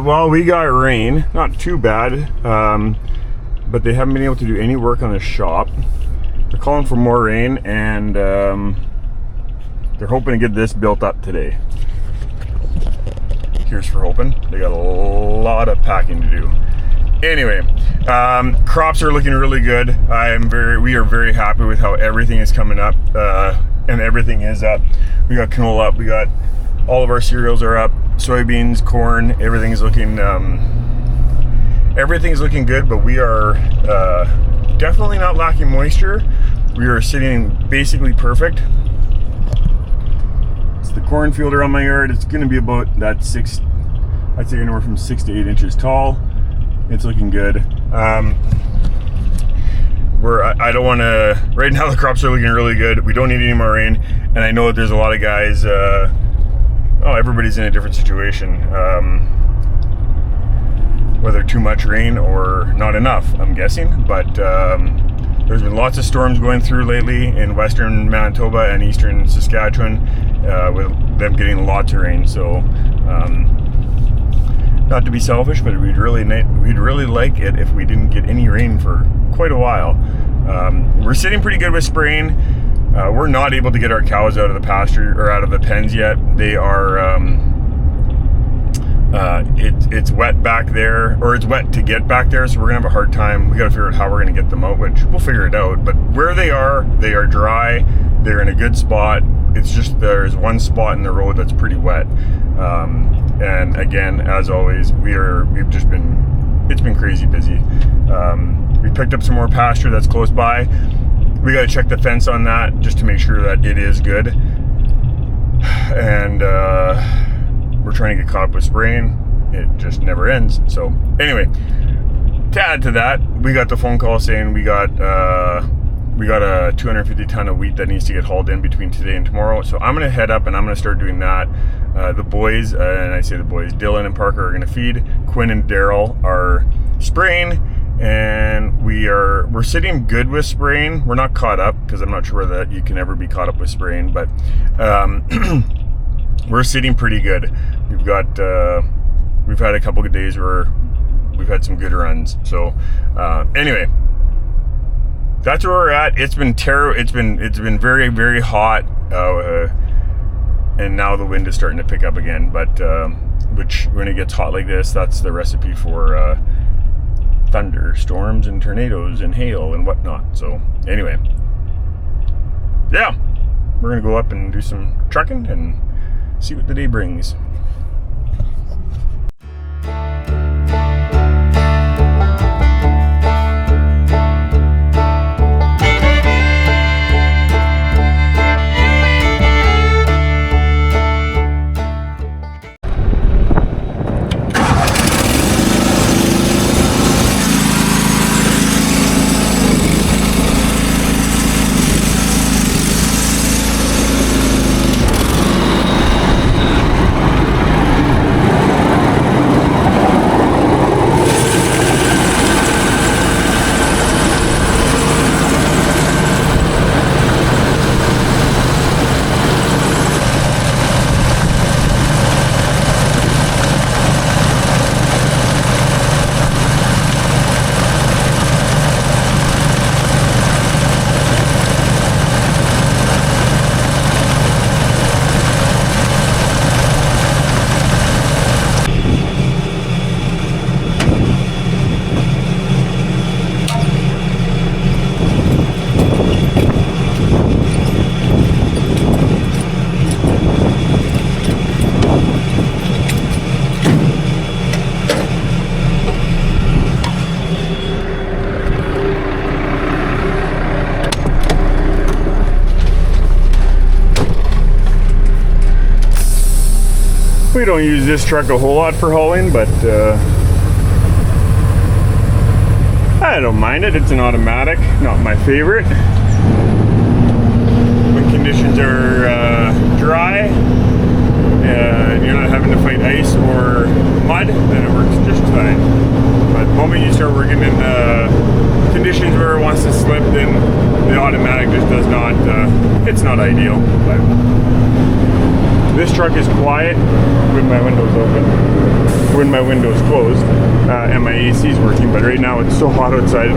well, we got rain. Not too bad, but they haven't been able to do any work on the shop. They're calling for more rain, and they're hoping to get this built up today. Here's for hoping. They got a lot of packing to do. Anyway, crops are looking really good. We are very happy with how everything is coming up, and everything is up. We got canola up. We got all of our cereals are up. Soybeans, corn, everything's looking good. But we are definitely not lacking moisture. We are sitting basically perfect. It's the cornfield around my yard. It's going to be about that I'd say anywhere from 6 to 8 inches tall. It's looking good. I don't want to. Right now, the crops are looking really good. We don't need any more rain, and I know that there's a lot of guys. Everybody's in a different situation. Whether too much rain or not enough, I'm guessing. But there's been lots of storms going through lately in western Manitoba and eastern Saskatchewan, with them getting lots of rain. So, not to be selfish, but we'd really like it if we didn't get any rain for quite a while. We're sitting pretty good with spraying. We're not able to get our cows out of the pasture or out of the pens yet. They are. It's wet back there, or it's wet to get back there, so we're gonna have a hard time. We gotta figure out how we're gonna get them out, which we'll figure it out. But where they are dry. They're in a good spot. It's just there's one spot in the road that's pretty wet. And again, as always, it's been crazy busy. We picked up some more pasture that's close by. We got to check the fence on that just to make sure that it is good. And we're trying to get caught up with spraying. It just never ends. So anyway, to add to that, we got the phone call saying we got a 250 ton of wheat that needs to get hauled in between today and tomorrow. So I'm going to head up and I'm going to start doing that. The boys, and I say the boys, Dylan and Parker are going to feed. Quinn and Daryl are spraying, and we're sitting good with spraying. We're not caught up because I'm not sure that you can ever be caught up with spraying, but we're sitting pretty good. We've had a couple of days where we've had some good runs. So anyway, that's where we're at. It's been It's been very, very hot, and now the wind is starting to pick up again. But which, when it gets hot like this, that's the recipe for thunderstorms and tornadoes and hail and whatnot. So anyway, yeah, we're gonna go up and do some trucking and see what the day brings. We don't use this truck a whole lot for hauling, but I don't mind it. It's an automatic, not my favorite. When conditions are dry and you're not having to fight ice or mud, then it works just fine. But the moment you start working in conditions where it wants to slip, then the automatic just does not, it's not ideal. But this truck is quiet with my windows open. when my window's closed and my AC is working. But right now it's so hot outside,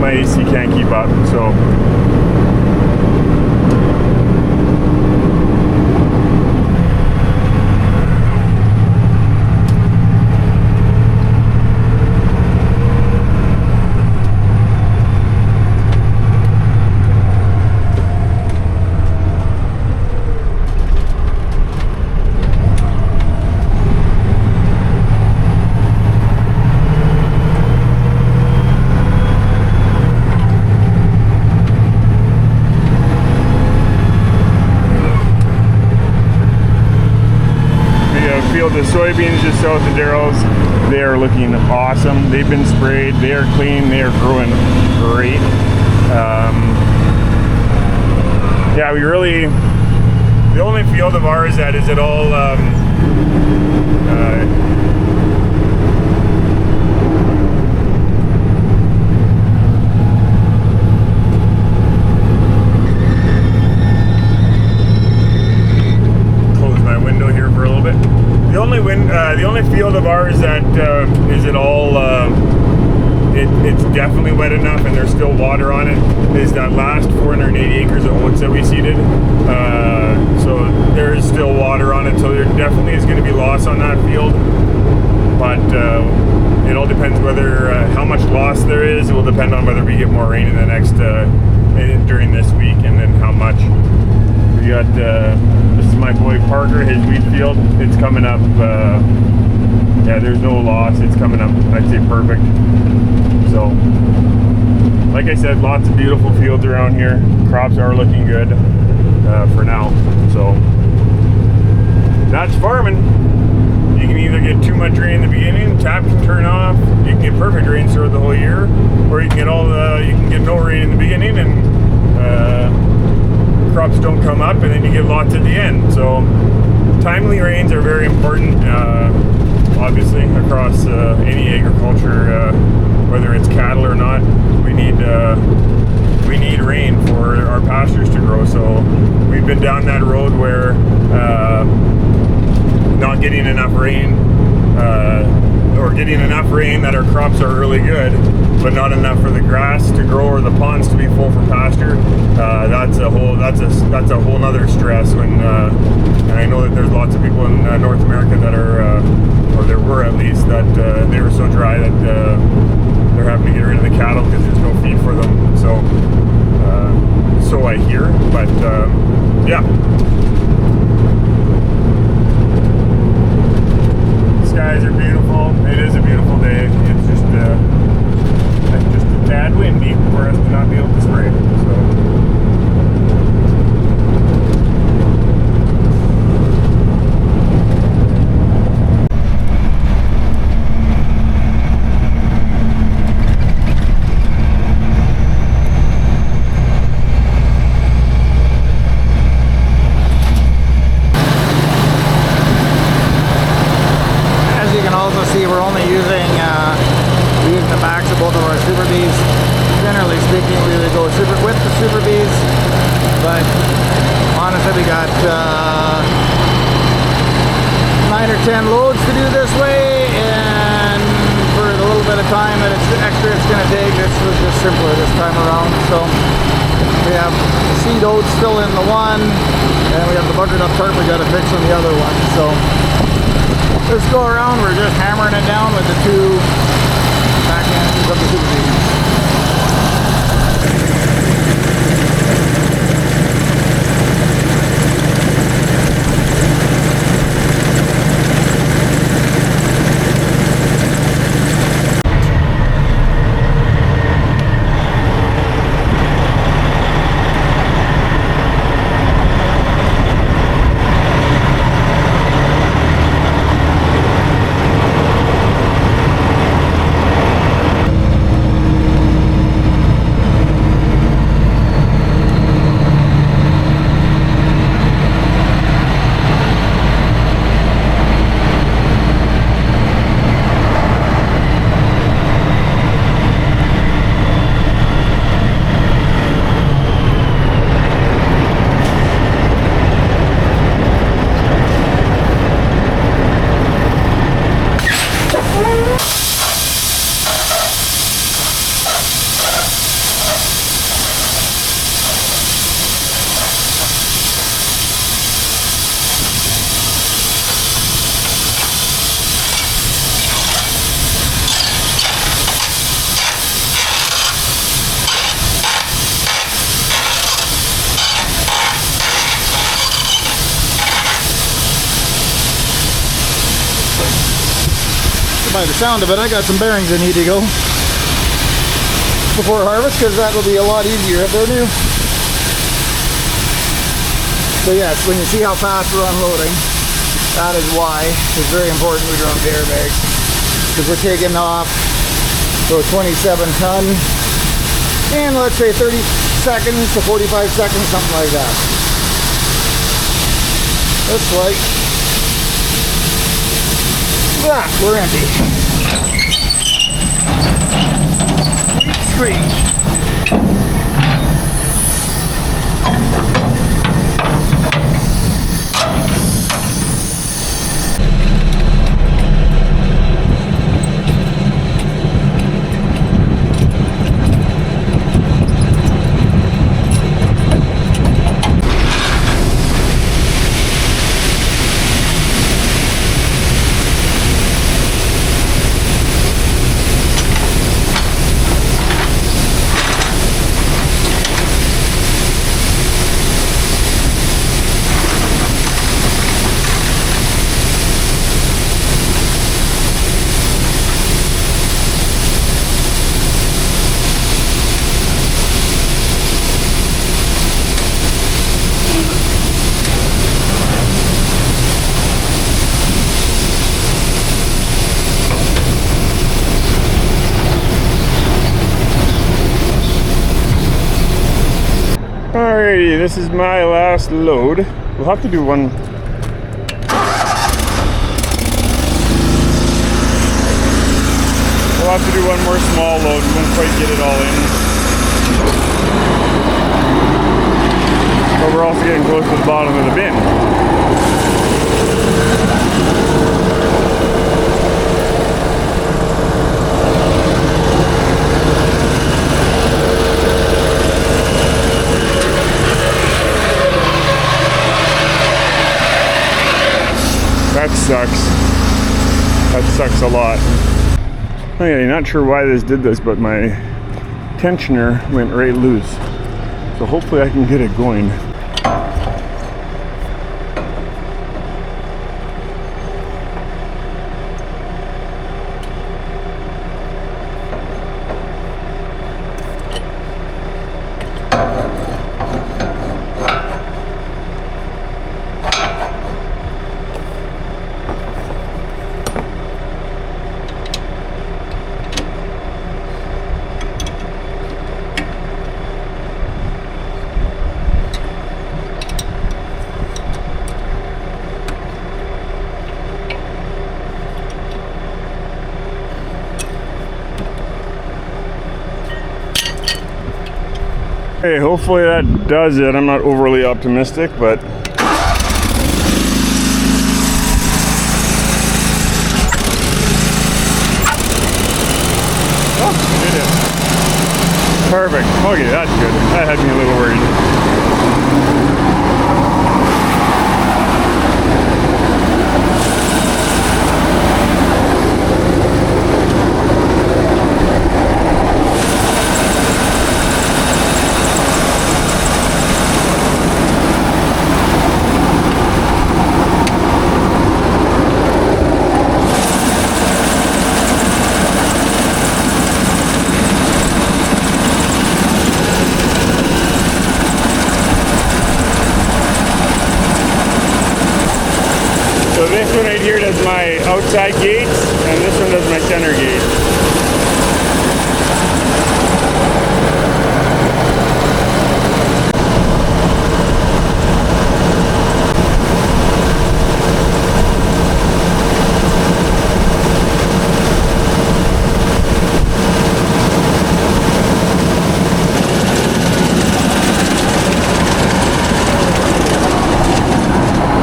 my AC can't keep up. So the soybeans just south of Darrell's, they are looking awesome. They've been sprayed, they are clean, they are growing great. Yeah, we really, the only field of ours that is at all the only field of ours that is at all it's definitely wet enough and there's still water on it is that last 480 acres of oats that we seeded. So there is still water on it, so there definitely is going to be loss on that field, but it all depends whether how much loss there is. It will depend on whether we get more rain in the next during this week, and then how much. We got this is my boy Parker, his wheat field. It's coming up. Yeah, there's no loss. It's coming up, I'd say, perfect. So, like I said, lots of beautiful fields around here. Crops are looking good for now. So, that's farming. You can either get too much rain in the beginning, tap can turn off. You can get perfect rain throughout the whole year, or you can get you can get no rain in the beginning and crops don't come up, and then you get lots at the end. So timely rains are very important, obviously, across any agriculture, whether it's cattle or not. We need rain for our pastures to grow. So we've been down that road where not getting enough rain, or getting enough rain that our crops are really good, but not enough for the grass to grow or the ponds to be full for pasture. That's a whole nother stress. When and I know that there's lots of people in North America that are, or there were at least, that they were so dry that they're having to get rid of the cattle because there's no feed for them. So so I hear, but yeah. Skies are beautiful. It is a beautiful day. It's just a tad windy for us to not be able to spray. So. We're only using the backs of both of our Super Bs. Generally speaking, we would go with the Super Bs, but honestly, we got 9 or 10 loads to do this way, and for the little bit of time that it's extra it's going to take, this was just simpler this time around. So we have the seed oats still in the one, and we have the buggered up tarp we got to fix on the other one. So let's go around. We're just hammering it down with the two back ends of the Super Bs. by the sound of it, I got some bearings that need to go before harvest, because that will be a lot easier if they're new. So yes, when you see how fast we're unloading, that is why it's very important we drop the airbags, because we're taking off so 27 ton in, let's say 30 seconds to 45 seconds, something like that. Looks like that we're empty. Sweet. Alrighty, this is my last load. We'll have to do one. We'll have to do one more small load. We won't quite get it all in. But we're also getting close to the bottom of the bin. That sucks. That sucks a lot. Okay, not sure why this did this, but my tensioner went right loose. So hopefully I can get it going. Okay, hopefully that does it. I'm not overly optimistic, but oh, did it. Perfect. Okay, that's good. That had me a little worried. So this one right here does my outside gates, and this one does my center gate.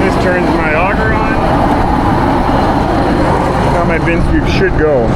This turns my auger on. Now my bin sweep should go.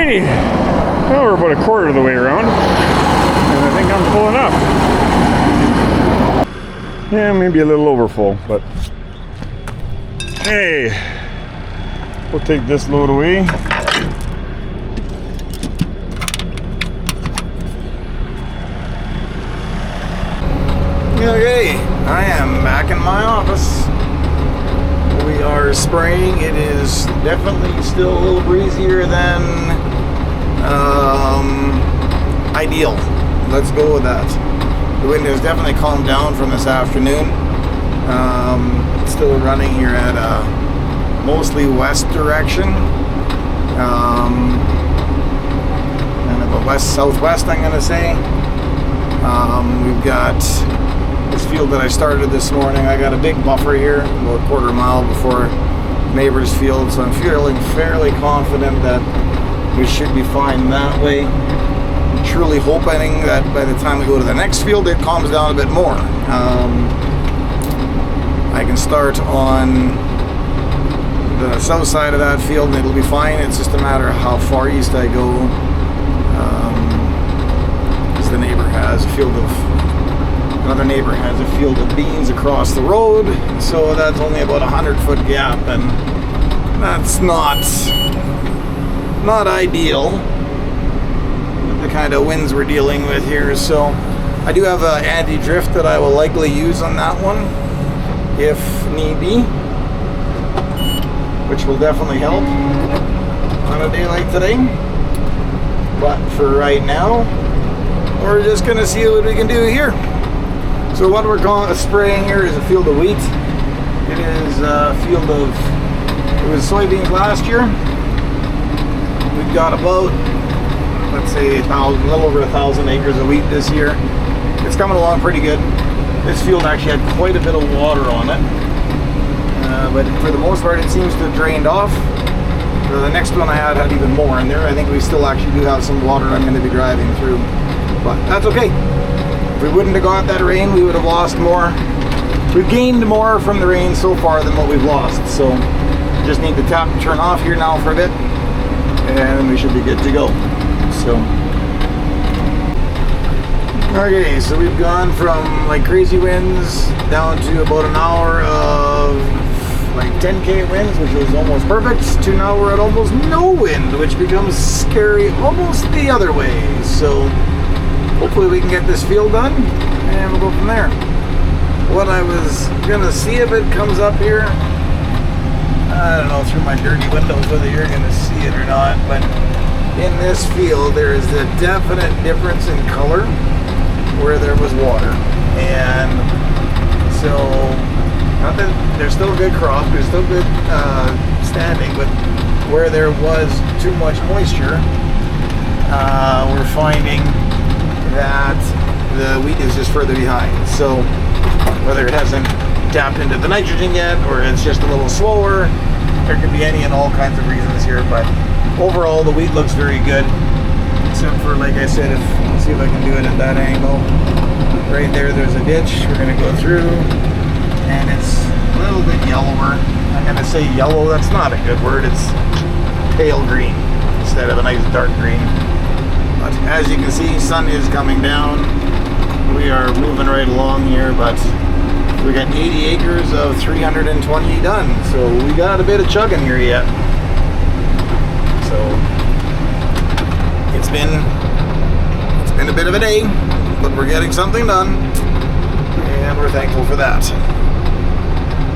Alrighty, well, we're about a quarter of the way around, and I think I'm pulling up. Yeah, maybe a little overfull, but hey, we'll take this load away. Okay, I am back in my office. We are spraying. It is definitely still a little breezier than ideal. Let's go with that. The wind has definitely calmed down from this afternoon. It's still running here at a mostly west direction. Kind of a west-southwest, I'm going to say. We've got this field that I started this morning. I got a big buffer here, about a quarter mile before neighbor's field, so I'm feeling fairly confident that we should be fine that way. I'm truly hoping that by the time we go to the next field, it calms down a bit more. I can start on the south side of that field and it'll be fine. It's just a matter of how far east I go. Because the neighbor has a field of Another neighbor has a field of beans across the road, so that's only about 100-foot gap, and that's not ideal with the kind of winds we're dealing with here. So I do have an anti-drift that I will likely use on that one if need be, which will definitely help on a day like today. But for right now, we're just gonna see what we can do here. So what we're spraying here is a field of wheat. It is a field of, it was soybeans last year. We've got about, let's say, a little over 1,000 acres of wheat this year. It's coming along pretty good. This field actually had quite a bit of water on it. But for the most part, it seems to have drained off. The next one I had even more in there. I think we still actually do have some water I'm going to be driving through. But that's okay. If we wouldn't have got that rain, we would have lost more. We've gained more from the rain so far than what we've lost. So just need to tap and turn off here now for a bit, and we should be good to go. So okay, so we've gone from like crazy winds down to about an hour of like 10k winds, which was almost perfect, to now we're at almost no wind, which becomes scary almost the other way. So hopefully we can get this field done and we'll go from there. What I was gonna see if it comes up here, I don't know through my dirty windows whether you're gonna see it or not, but in this field there is a definite difference in color where there was water. And so, not that there's still a good crop, there's still good standing, but where there was too much moisture, we're finding that the wheat is just further behind. So whether it hasn't tapped into the nitrogen yet, or it's just a little slower, there could be any and all kinds of reasons here, but overall the wheat looks very good, except for, like I said, let's see if I can do it at that angle. Right there's a ditch we're going to go through, and it's a little bit yellower. I'm going to say yellow, that's not a good word, it's pale green instead of a nice dark green. But as you can see, sun is coming down. We are moving right along here, but we got 80 acres of 320 done, so we got a bit of chugging here yet. So it's been a bit of a day, but we're getting something done, and we're thankful for that.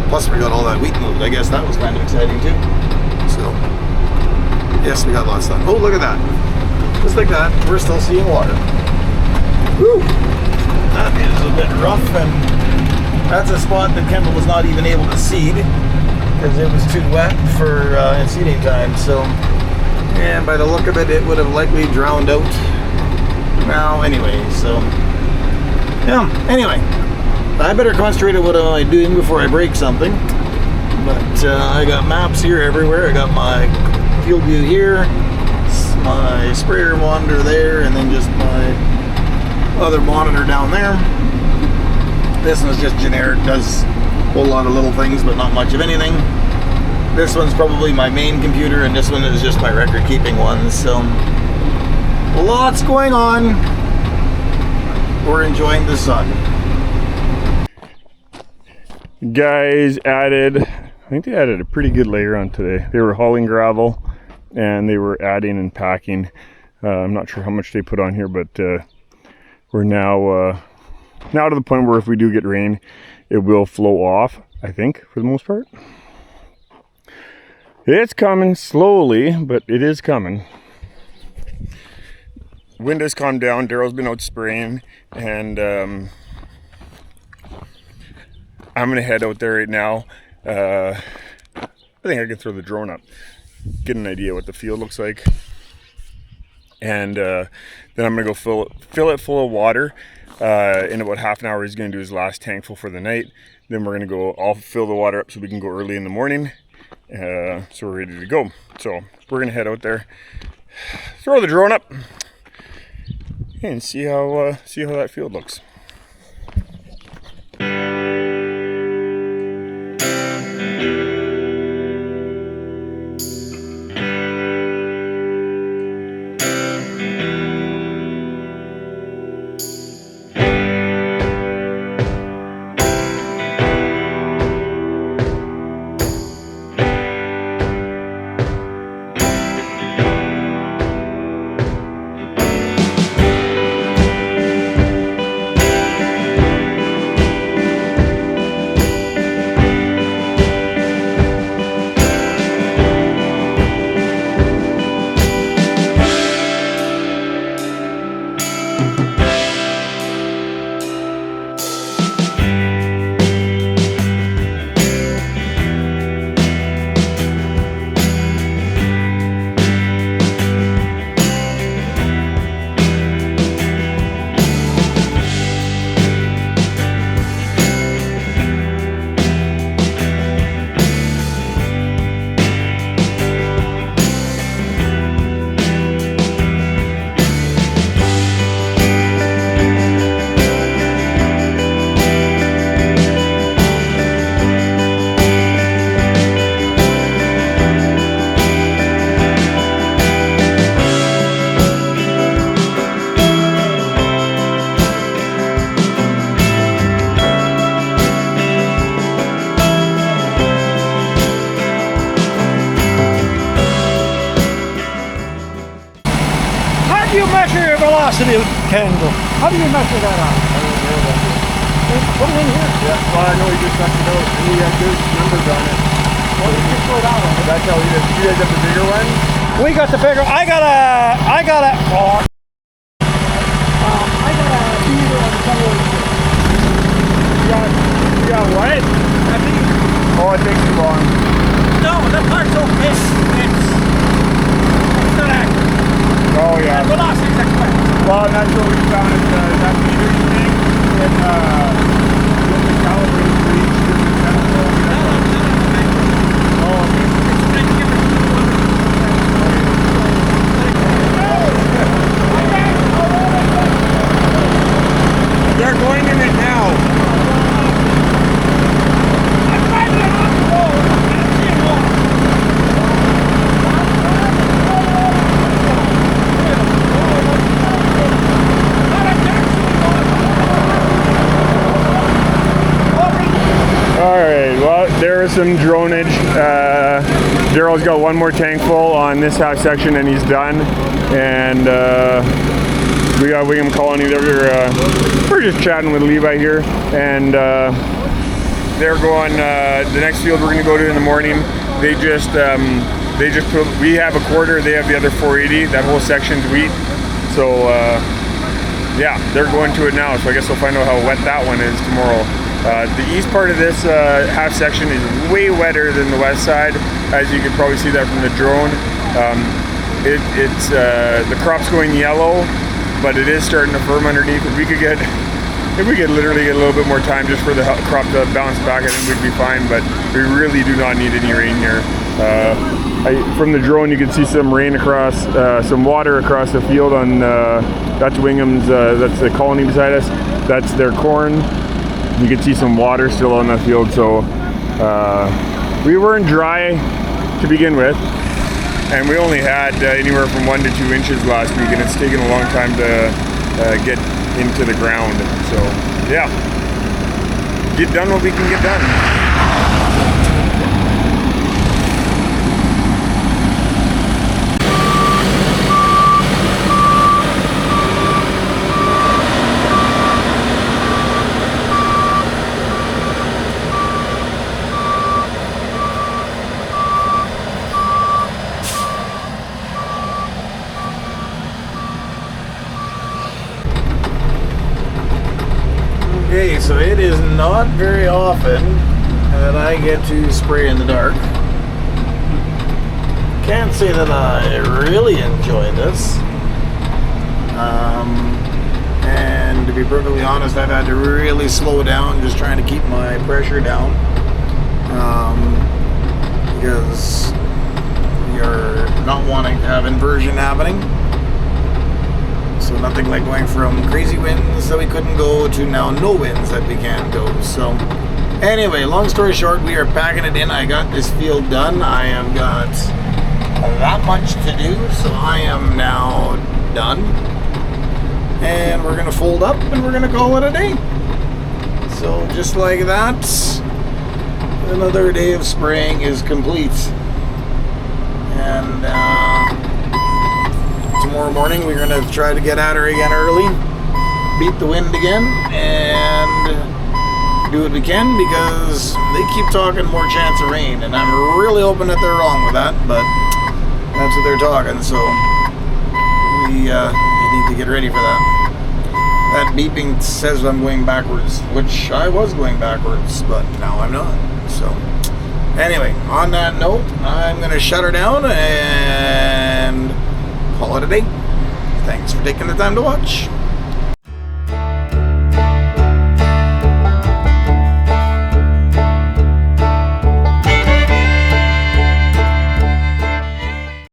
Plus we got all that wheat moved. I guess that was kind of exciting too. So yes, we got lots done. Oh, look at that. Just like that, we're still seeing water. Woo! That is a bit rough, and that's a spot that Kendall was not even able to seed because it was too wet for seeding time. So, and by the look of it, it would have likely drowned out. Now, anyway, so yeah. Anyway, I better concentrate on what am I doing before I break something. But I got maps here everywhere. I got my field view here, my sprayer monitor there, and then just my other monitor down there. This one's just generic, does a whole lot of little things but not much of anything. This one's probably my main computer, and this one is just my record keeping one. So lots going on. We're enjoying the sun. Guys added, I think they added a pretty good layer on today. They were hauling gravel and they were adding and packing. I'm not sure how much they put on here, but we're now to the point where if we do get rain, it will flow off, I think, for the most part. It's coming slowly, but it is coming. Wind has calmed down. Daryl's been out spraying, and I'm gonna head out there right now. I think I can throw the drone up, get an idea what the field looks like, and then I'm gonna go fill it full of water. In about half an hour, he's gonna do his last tank full for the night. Then we're gonna go. I'll fill the water up so we can go early in the morning. So we're ready to go. So we're gonna head out there, throw the drone up, and see how that field looks. Velocity candle. How do you measure that out? Put it in here. Yeah, well, I know he just sucked it out, and he had good numbers on it. Well, you just throw it out. That's how he did. You guys have the bigger one? We got the bigger. I got a heater on the cover. You got what? I think. Oh, it takes too long. No, that part's okay. It's not accurate. Oh, yeah. Velocity's accurate. Well, that's what we found is that metering thing in the calibrated for each different chemical. Oh, okay. They're going in it now. There is some dronage. Daryl's got one more tank full on this half section and he's done. And we got William calling either. We're just chatting with Levi here, and they're going. The next field we're going to go to in the morning. They just put. We have a quarter. They have the other 480. That whole section's wheat. So yeah, they're going to it now. So I guess we'll find out how wet that one is tomorrow. The east part of this half section is way wetter than the west side, as you can probably see that from the drone. It's the crop's going yellow, but it is starting to firm underneath. If we could literally get a little bit more time just for the crop to bounce back, I think we'd be fine. But we really do not need any rain here. From the drone, you can see some rain across, some water across the field. On that's Wingham's. That's the colony beside us. That's their corn. You can see some water still on the field, so we weren't dry to begin with. And we only had anywhere from 1 to 2 inches last week, and it's taken a long time to get into the ground. So yeah, get done what we can get done. Okay, so it is not very often that I get to spray in the dark. Can't say that I really enjoy this. And to be perfectly honest, I've had to really slow down just trying to keep my pressure down. Because you're not wanting to have inversion happening. So nothing like going from crazy winds that we couldn't go to now no winds that we can go. So anyway, long story short, we are packing it in. I got this field done. I have got that much to do, so I am now done. And we're gonna fold up and we're gonna call it a day. So just like that, another day of spraying is complete. And tomorrow morning we're gonna try to get at her again early, beat the wind again, and do what we can, because they keep talking more chance of rain, and I'm really hoping that they're wrong with that, but that's what they're talking. So we just need to get ready for that. That beeping says I'm going backwards, which I was going backwards, but now I'm not. So anyway, on that note, I'm gonna shut her down and call it a day. Thanks for taking the time to watch.